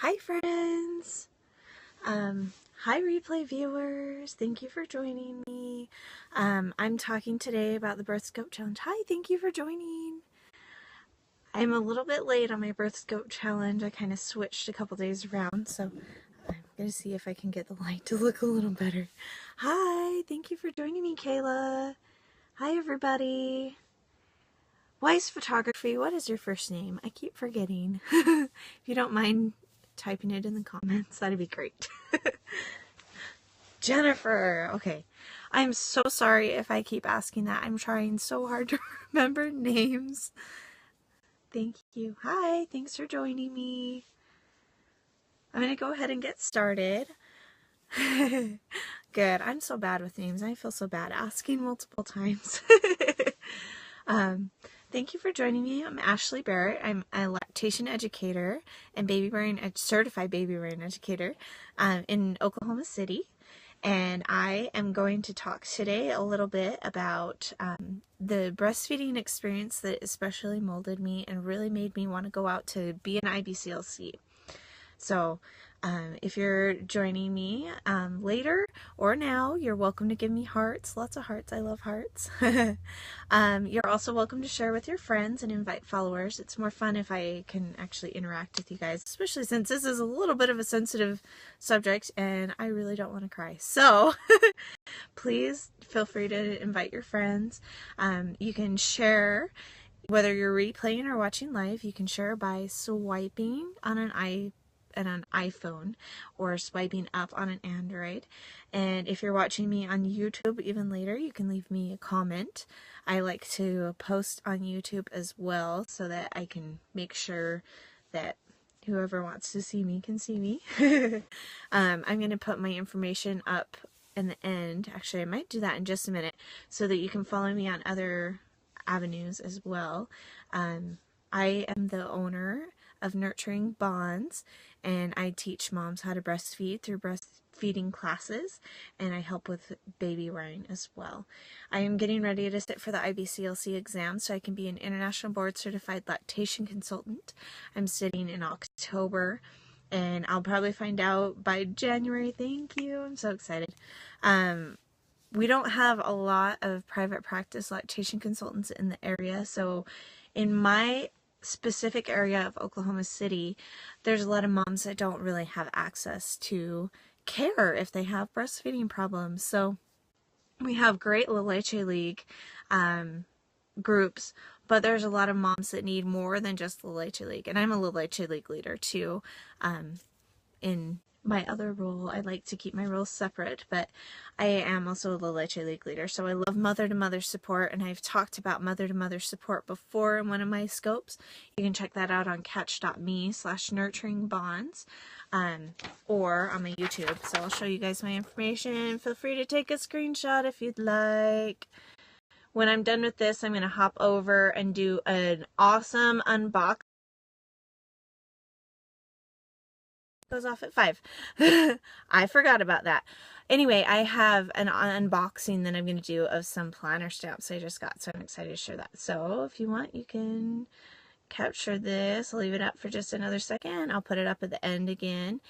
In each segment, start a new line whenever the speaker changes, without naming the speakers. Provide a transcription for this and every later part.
Hi friends! Hi replay viewers! Thank you for joining me. I'm talking today about the Breastfeeding challenge. Hi, thank you for joining. I'm a little bit late on my Breastfeeding challenge. I kind of switched a couple days around, so I'm going to see if I can get the light to look a little better. Hi, thank you for joining me, Kayla. Hi everybody. Wise Photography, what is your first name? I keep forgetting. If you don't mind typing it in the comments, that'd be great. Jennifer, okay. I'm so sorry if I keep asking that. I'm trying so hard to remember names. Thank you. Hi, thanks for joining me. I'm going to go ahead and get started. Good. I'm so bad with names. I feel so bad asking multiple times. Thank you for joining me. I'm Ashley Barrett. I'm a lactation educator and certified baby brain educator in Oklahoma City. And I am going to talk today a little bit about the breastfeeding experience that especially molded me and really made me want to go out to be an IBCLC. So if you're joining me later or now, you're welcome to give me hearts. Lots of hearts. I love hearts. You're also welcome to share with your friends and invite followers. It's more fun if I can actually interact with you guys, especially since this is a little bit of a sensitive subject and I really don't want to cry. So please feel free to invite your friends. You can share. Whether you're replaying or watching live, you can share by swiping on an iPhone or swiping up on an Android. And if you're watching me on YouTube even later, you can leave me a comment. I like to post on YouTube as well so that I can make sure that whoever wants to see me can see me. I'm going to put my information up in the end. Actually, I might do that in just a minute so that you can follow me on other avenues as well. I am the owner of Nurturing Bonds, and I teach moms how to breastfeed through breastfeeding classes, and I help with baby wearing as well. I am getting ready to sit for the IBCLC exam so I can be an international board certified lactation consultant. I'm sitting in October, and I'll probably find out by January. Thank you. I'm so excited. We don't have a lot of private practice lactation consultants in the area, so in my specific area of Oklahoma City, there's a lot of moms that don't really have access to care if they have breastfeeding problems. So we have great La Leche League groups, but there's a lot of moms that need more than just La Leche League, and I'm a La Leche League leader too. In my other role, I like to keep my roles separate, but I am also a La Leche League leader, so I love mother-to-mother support, and I've talked about mother-to-mother support before in one of my scopes. You can check that out on catch.me/nurturingbonds, or on my YouTube, so I'll show you guys my information. Feel free to take a screenshot if you'd like. When I'm done with this, I'm going to hop over and do an awesome unboxing. Goes off at 5. I forgot about that. Anyway, I have an unboxing that I'm going to do of some planner stamps I just got, so I'm excited to share that. So if you want, you can capture this. I'll leave it up for just another second. I'll put it up at the end again.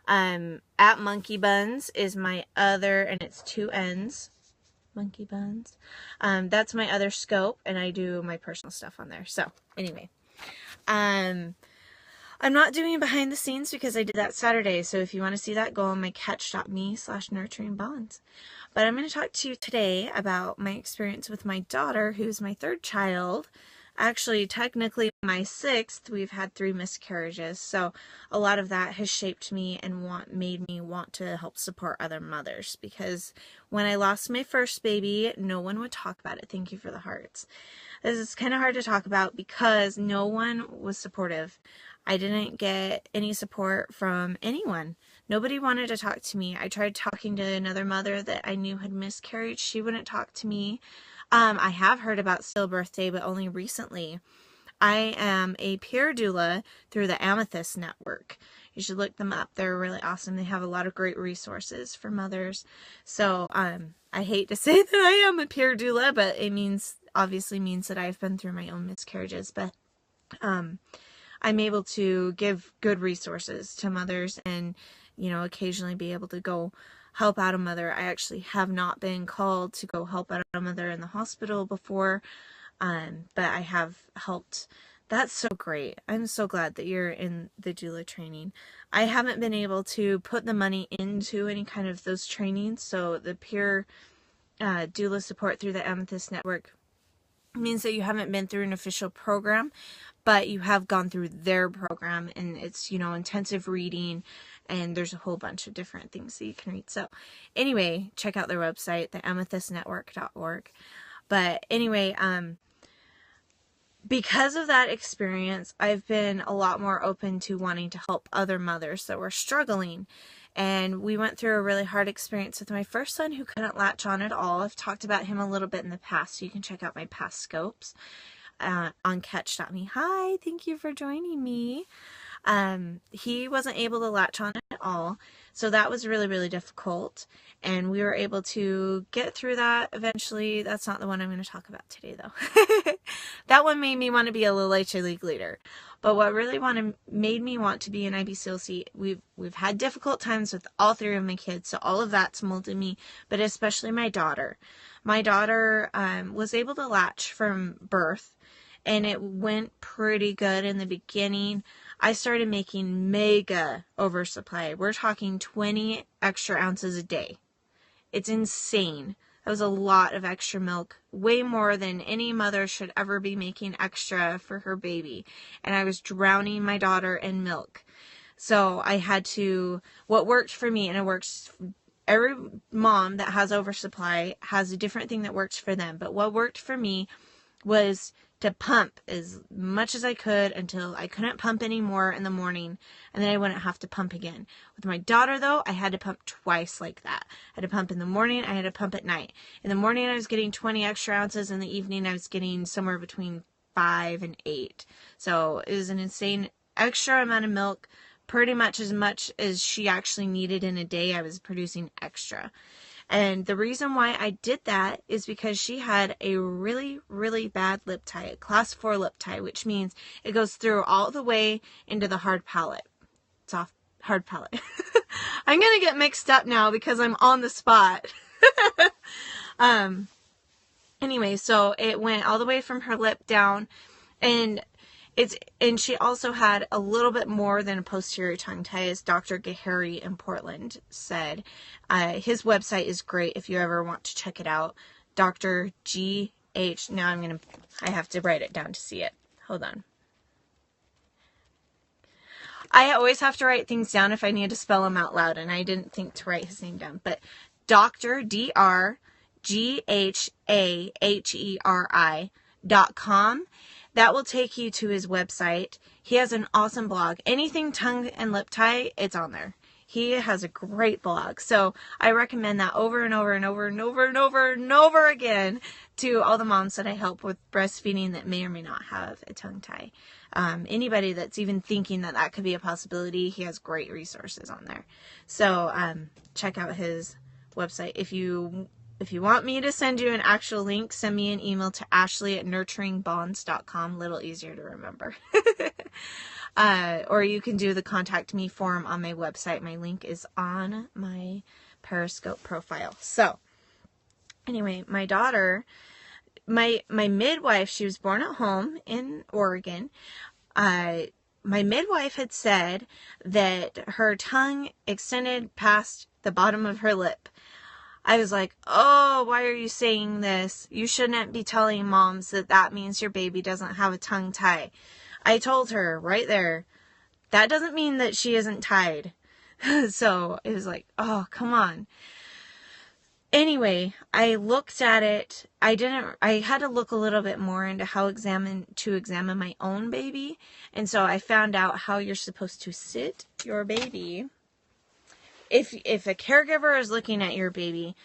At Monkey Buns is my other, and it's 2 ends. Monkey Buns. That's my other scope, and I do my personal stuff on there. So anyway, I'm not doing behind the scenes because I did that Saturday, so if you want to see that, go on my catch.me/nurturingbonds. But I'm going to talk to you today about my experience with my daughter, who's my 3rd child. Actually, technically my 6th. We've had 3 miscarriages, so a lot of that has shaped me and made me want to help support other mothers, because when I lost my first baby, no one would talk about it. Thank you for the hearts. This is kind of hard to talk about because no one was supportive. I didn't get any support from anyone. Nobody wanted to talk to me. I tried talking to another mother that I knew had miscarried. She wouldn't talk to me. I have heard about Stillbirth Day, but only recently. I am a peer doula through the Amethyst Network. You should look them up. They're really awesome. They have a lot of great resources for mothers. So I hate to say that I am a peer doula, but it obviously means that I've been through my own miscarriages. But I'm able to give good resources to mothers and, occasionally be able to go help out a mother. I actually have not been called to go help out a mother in the hospital before, but I have helped. That's so great. I'm so glad that you're in the doula training. I haven't been able to put the money into any kind of those trainings, so the peer doula support through the Amethyst Network means that you haven't been through an official program, but you have gone through their program, and it's, intensive reading, and there's a whole bunch of different things that you can read. So anyway, check out their website, theamethystnetwork.org. But anyway, because of that experience, I've been a lot more open to wanting to help other mothers that were struggling. And we went through a really hard experience with my first son who couldn't latch on at all. I've talked about him a little bit in the past, so you can check out my past scopes on catch.me. Hi, thank you for joining me. He wasn't able to latch on at all, so that was really, really difficult, and we were able to get through that eventually. That's not the one I'm going to talk about today, though. That one made me want to be a Little HA League leader, but what really made me want to be an IBCLC, we've had difficult times with all three of my kids, so all of that's molded me, but especially my daughter. My daughter was able to latch from birth, and it went pretty good in the beginning. I started making mega oversupply. We're talking 20 extra ounces a day. It's insane. That was a lot of extra milk, way more than any mother should ever be making extra for her baby. And I was drowning my daughter in milk. So I had to, what worked for me, and it works, every mom that has oversupply has a different thing that works for them. But what worked for me was to pump as much as I could until I couldn't pump anymore in the morning, and then I wouldn't have to pump again. With my daughter, though, I had to pump twice like that. I had to pump in the morning, I had to pump at night. In the morning, I was getting 20 extra ounces. In the evening, I was getting somewhere between 5 and 8. So it was an insane extra amount of milk, pretty much as she actually needed in a day. I was producing extra. And the reason why I did that is because she had a really, really bad lip tie, a class 4 lip tie, which means it goes through all the way into the hard palate. Soft, hard palate. I'm going to get mixed up now because I'm on the spot. Anyway, so it went all the way from her lip down, and she also had a little bit more than a posterior tongue tie, as Dr. Gahary in Portland said. His website is great if you ever want to check it out. Dr. G.H. Now I have to write it down to see it. Hold on. I always have to write things down if I need to spell them out loud, and I didn't think to write his name down. But Dr. DrGhaheri.com. That will take you to his website. He has an awesome blog. Anything tongue and lip tie, it's on there. He has a great blog. So I recommend that over and over and over and over and over and over again to all the moms that I help with breastfeeding that may or may not have a tongue tie. Anybody that's even thinking that that could be a possibility, he has great resources on there. So check out his website. If you want me to send you an actual link, send me an email to ashley@nurturingbonds.com. Little easier to remember. Or you can do the contact me form on my website. My link is on my Periscope profile. So anyway, my daughter, my midwife, she was born at home in Oregon. My midwife had said that her tongue extended past the bottom of her lip. I was like, oh, why are you saying this? You shouldn't be telling moms that means your baby doesn't have a tongue tie. I told her right there, that doesn't mean that she isn't tied. So it was like, oh, come on. Anyway, I looked at it. I had to look a little bit more into how to examine my own baby. And so I found out how you're supposed to sit your baby. If a caregiver is looking at your baby,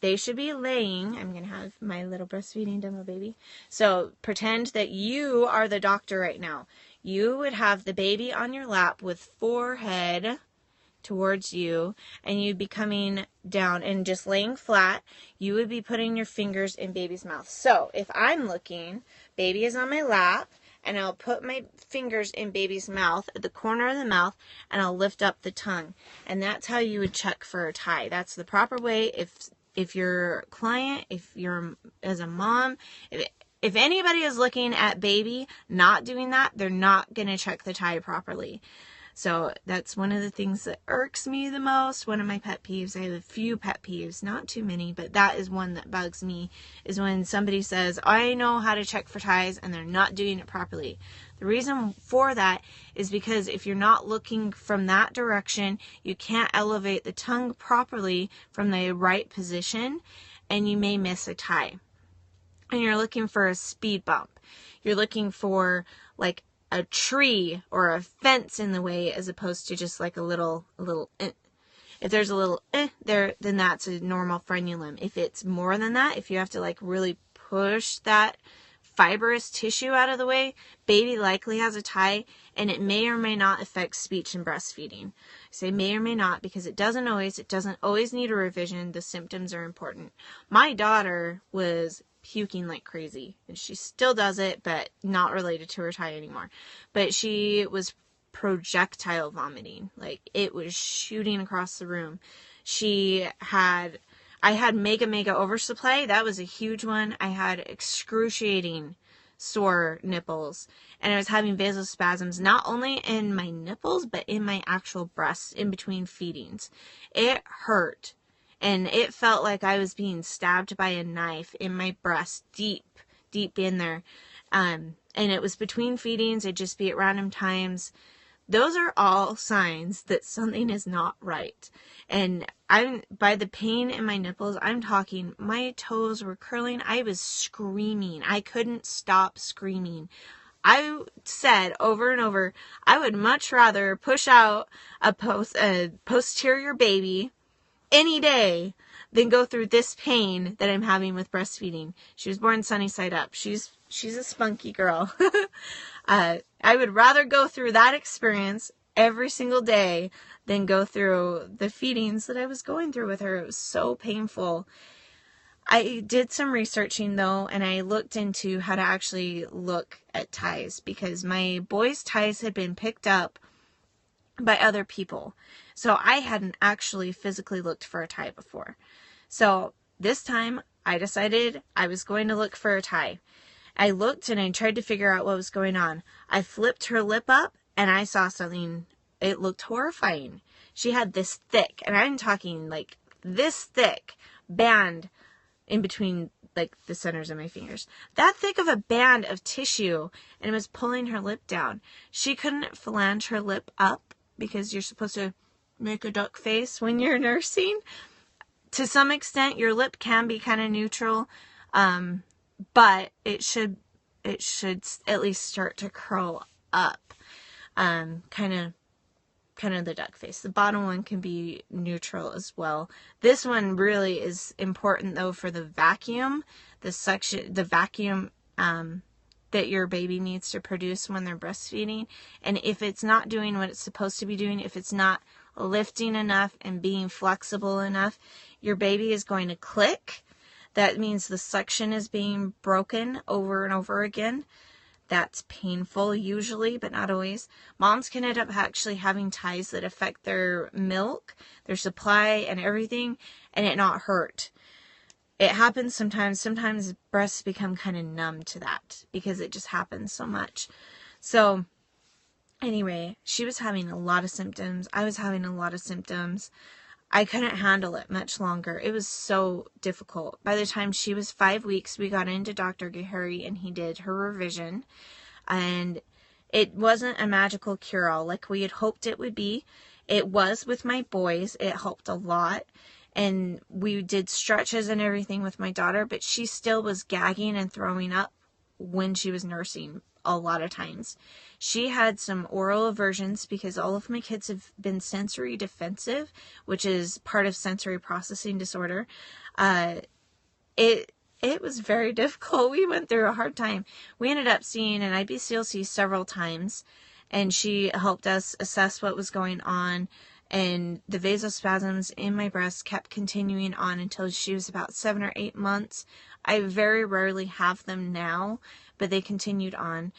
they should be laying. I'm going to have my little breastfeeding demo baby. So pretend that you are the doctor right now. You would have the baby on your lap with forehead towards you, and you'd be coming down and just laying flat. You would be putting your fingers in baby's mouth. So if I'm looking, baby is on my lap, and I'll put my fingers in baby's mouth, at the corner of the mouth, and I'll lift up the tongue. And that's how you would check for a tie. That's the proper way. If your client, if you're as a mom, if anybody is looking at baby not doing that, they're not going to check the tie properly. So that's one of the things that irks me the most. One of my pet peeves. I have a few pet peeves, not too many, but that is one that bugs me, is when somebody says, I know how to check for ties, and they're not doing it properly. The reason for that is because if you're not looking from that direction, you can't elevate the tongue properly from the right position, and you may miss a tie. And you're looking for a speed bump. You're looking for like a tree or a fence in the way, as opposed to just like a little If there's a little there, then that's a normal frenulum. If it's more than that, if you have to like really push that fibrous tissue out of the way, baby likely has a tie, and it may or may not affect speech and breastfeeding. I say may or may not because it doesn't always need a revision. The symptoms are important. My daughter was puking like crazy, and she still does it, but not related to her tie anymore. But she was projectile vomiting, like it was shooting across the room. I had mega oversupply. That was a huge one. I had excruciating sore nipples, and I was having vasospasms not only in my nipples but in my actual breasts in between feedings. It hurt. And it felt like I was being stabbed by a knife in my breast, deep in there. And it was between feedings. It'd just be at random times. Those are all signs that something is not right. And by the pain in my nipples, I'm talking, my toes were curling. I was screaming. I couldn't stop screaming. I said over and over, I would much rather push out a posterior baby any day than go through this pain that I'm having with breastfeeding. She was born sunny side up. She's a spunky girl. I would rather go through that experience every single day than go through the feedings that I was going through with her. It was so painful. I did some researching though, and I looked into how to actually look at ties, because my boys' ties had been picked up by other people. So I hadn't actually physically looked for a tie before. So this time I decided I was going to look for a tie. I looked and I tried to figure out what was going on. I flipped her lip up and I saw something. It looked horrifying. She had this thick, and I'm talking like this thick band in between like the centers of my fingers. That thick of a band of tissue, and it was pulling her lip down. She couldn't phalange her lip up because you're supposed to make a duck face when you're nursing. To some extent, your lip can be kind of neutral, but it should at least start to curl up, kind of the duck face. The bottom one can be neutral as well. This one really is important though for the vacuum, the vacuum that your baby needs to produce when they're breastfeeding. And if it's not doing what it's supposed to be doing, if it's not lifting enough and being flexible enough, your baby is going to click. That means the suction is being broken over and over again. That's painful usually, but not always. Moms can end up actually having ties that affect their milk, their supply, and everything, and it not hurt. It happens sometimes. Sometimes breasts become kind of numb to that because it just happens so much. So anyway, she was having a lot of symptoms. I was having a lot of symptoms. I couldn't handle it much longer. It was so difficult. By the time she was 5 weeks, we got into Dr. Gahari and he did her revision. And it wasn't a magical cure-all like we had hoped it would be. It was with my boys. It helped a lot. And we did stretches and everything with my daughter, but she still was gagging and throwing up when she was nursing a lot of times. She had some oral aversions because all of my kids have been sensory defensive, which is part of sensory processing disorder. It was very difficult. We went through a hard time. We ended up seeing an IBCLC several times, and she helped us assess what was going on. And the vasospasms in my breast kept continuing on until she was about 7 or 8 months. I very rarely have them now, but they continued on.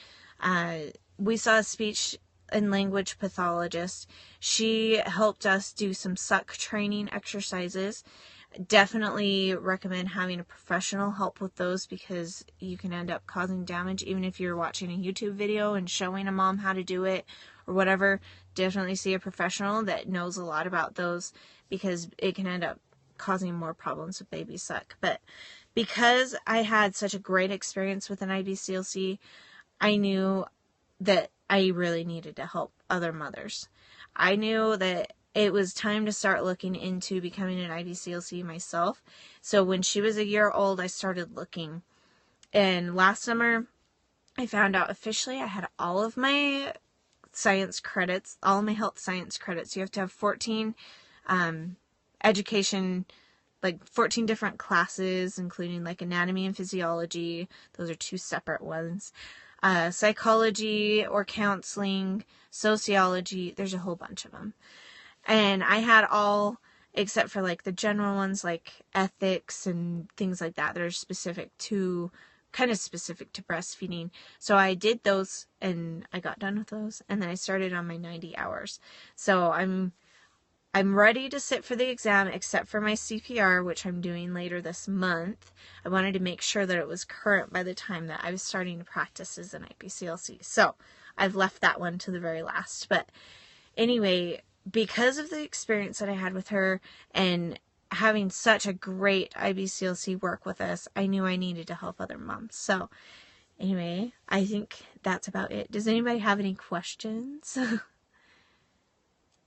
We saw a speech and language pathologist. She helped us do some suck training exercises. Definitely recommend having a professional help with those because you can end up causing damage. Even if you're watching a YouTube video and showing a mom how to do it or whatever, definitely see a professional that knows a lot about those because it can end up causing more problems with baby suck. But because I had such a great experience with an IBCLC, I knew that I really needed to help other mothers. I knew that it was time to start looking into becoming an IBCLC myself. So when she was a year old, I started looking. And last summer, I found out officially I had all of my science credits, all my health science credits. You have to have 14 education, like 14 different classes, including like anatomy and physiology. Those are 2 separate ones. Psychology or counseling, sociology. There's a whole bunch of them. And I had all except for like the general ones like ethics and things like that are specific to breastfeeding. So I did those and I got done with those and then I started on my 90 hours. So I'm ready to sit for the exam except for my CPR, which I'm doing later this month. I wanted to make sure that it was current by the time that I was starting to practice as an IBCLC. So I've left that one to the very last. But anyway, because of the experience that I had with her and having such a great IBCLC work with us, I knew I needed to help other moms. So anyway, I think that's about it. Does anybody have any questions?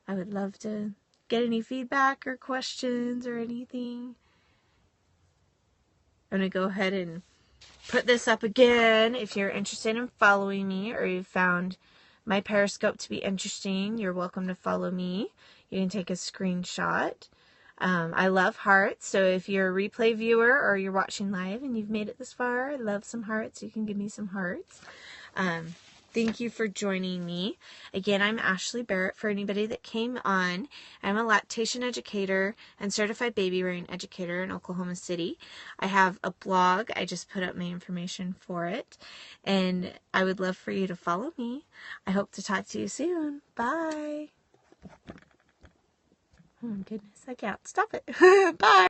I would love to get any feedback or questions or anything. I'm going to go ahead and put this up again. If you're interested in following me or you found my Periscope to be interesting, you're welcome to follow me. You can take a screenshot. I love hearts, so if you're a replay viewer or you're watching live and you've made it this far, I love some hearts. You can give me some hearts. Thank you for joining me. Again, I'm Ashley Barrett. For anybody that came on, I'm a lactation educator and certified baby wearing educator in Oklahoma City. I have a blog. I just put up my information for it. And I would love for you to follow me. I hope to talk to you soon. Bye. Oh my goodness, I can't stop it. Bye.